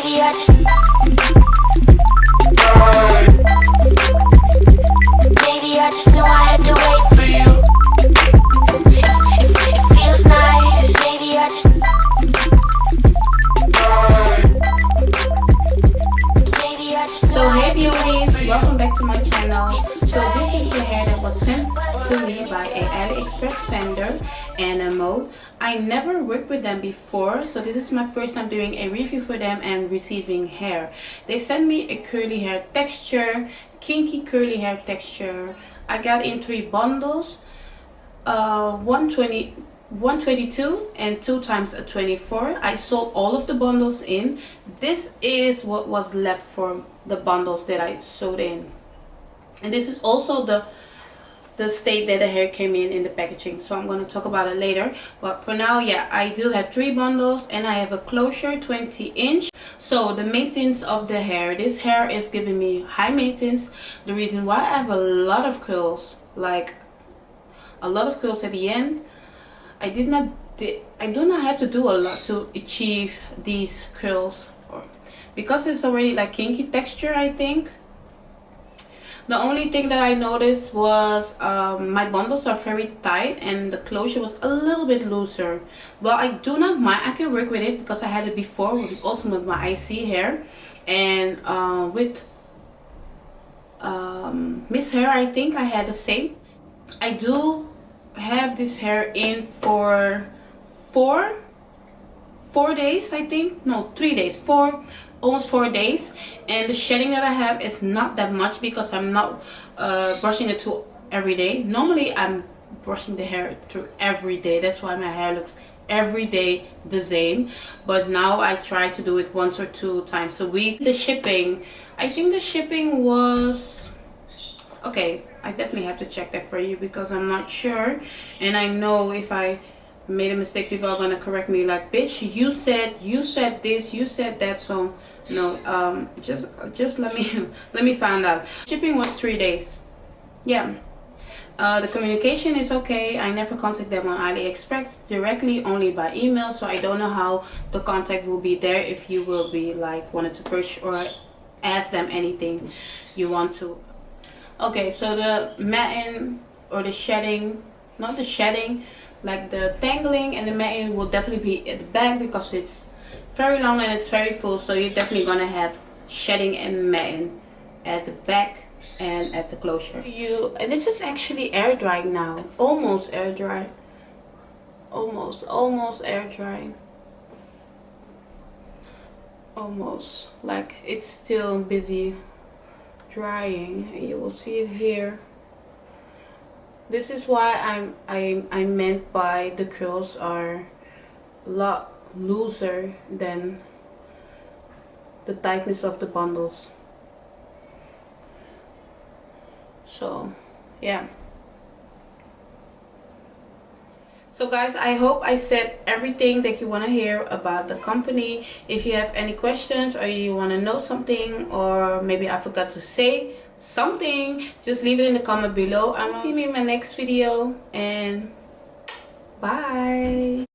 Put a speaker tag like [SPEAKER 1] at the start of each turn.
[SPEAKER 1] Maybe I just knew I had to wait for you. It feels nice. Maybe I just
[SPEAKER 2] So hey beauties, welcome back to my channel. So this is the hair that was sent to me by a AliExpress vendor, Annmode. I never worked with them before, so this is my first time doing a review for them and receiving hair. They sent me a curly hair texture, kinky curly hair texture. I got in 3 bundles, 122 and 2 times a 24. I sold all of the bundles in. This is what was left for the bundles that I sewed in, and this is also the state that the hair came in the packaging, so I'm going to talk about it later. But for now, yeah, I do have 3 bundles and I have a closure 20 inch. So the maintenance of the hair, this hair is giving me high maintenance. The reason why I have a lot of curls, like a lot of curls at the end, I do not have to do a lot to achieve these curls, because it's already like kinky texture. I think the only thing that I noticed was my bundles are very tight and the closure was a little bit looser, but I do not mind. I can work with it because I had it before also with my IC hair, and with Miss Hair, I think I had the same. I do have this hair in for 4 days, I think. No, 3 days, almost 4 days, and the shedding that I have is not that much because I'm not brushing it through every day. Normally I'm brushing the hair through every day, that's why my hair looks every day the same, but now I try to do it 1 or 2 times a week. The shipping, I think the shipping was okay. I definitely have to check that for you because I'm not sure, and I know if I made a mistake, people are gonna correct me like, bitch, you said this, you said that. So no, just let me find out. Shipping was 3 days. Yeah. The communication is okay. I never contact them on AliExpress directly, only by email, so I don't know how the contact will be there if you will be like wanted to push or ask them anything you want to. Okay, so the matting or the shedding, not the shedding, like the tangling and the matting will definitely be at the back because it's very long and it's very full, so you're definitely gonna have shedding and matting at the back and at the closure. And this is actually air dry now, almost air dry, almost air dry, almost, like it's still busy drying, and you will see it here. This is why I meant by the curls are a lot looser than the tightness of the bundles. So yeah. So guys, I hope I said everything that you want to hear about the company. If you have any questions or you want to know something, or maybe I forgot to say something, just leave it in the comment below. See me in my next video, and bye.